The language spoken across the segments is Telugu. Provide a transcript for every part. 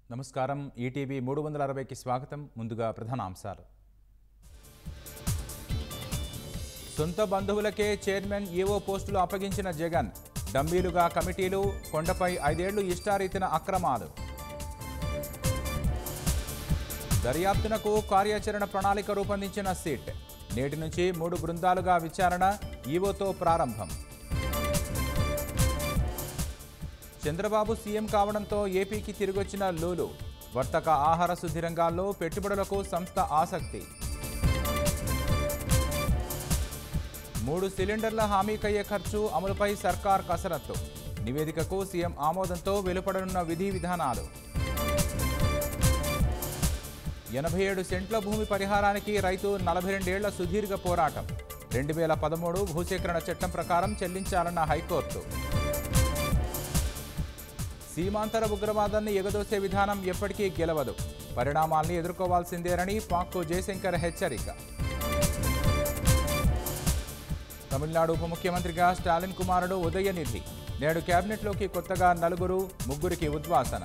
నమస్కారం ఈటీవీ 360కి స్వాగతం ముందుగా ప్రధానాంశాలు సొంత బంధువులకే చైర్మన్ ఈవో పోస్టులు అప్పగించిన జగన్ డంబీలుగా కమిటీలు కొండపై 5 ఏళ్లు ఇష్టారీతిన అక్రమాలు దర్యాప్తునకు కార్యాచరణ ప్రణాళిక రూపొందించిన సిట్ నేటి నుంచి 3 బృందాలుగా విచారణ ఈవోతో ప్రారంభం చంద్రబాబు సీఎం కావడంతో ఏపీకి తిరిగొచ్చిన లూలు వర్తక ఆహార శుద్ధి రంగాల్లో పెట్టుబడులకు సంస్థ ఆసక్తి 3 సిలిండర్ల హామీకయ్యే ఖర్చు అమలుపై సర్కార్ కసరత్తు నివేదికకు సీఎం ఆమోదంతో వెలువడనున్న విధి విధానాలు 87 సెంట్ల భూమి పరిహారానికి రైతు 42 ఏళ్ల సుదీర్ఘ పోరాటం 2013 భూసేకరణ చట్టం ప్రకారం చెల్లించాలన్న హైకోర్టు సీమాంతర ఉగ్రవాదాన్ని ఎగదోసే విధానం ఎప్పటికీ గెలవదు పరిణామాల్ని ఎదుర్కోవాల్సిందేనని పాక్కు జయశంకర్ హెచ్చరిక తమిళనాడు ఉప ముఖ్యమంత్రిగా స్టాలిన్ కుమారుడు ఉదయనిధి నేడు కేబినెట్లోకి కొత్తగా 3 ఉద్వాసన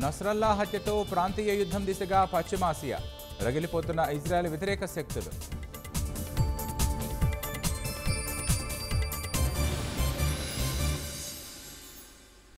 నస్రల్లా హత్యతో ప్రాంతీయ యుద్ధం దిశగా పశ్చిమాసియా రగిలిపోతున్న ఇజ్రాయెల్ వ్యతిరేక శక్తులు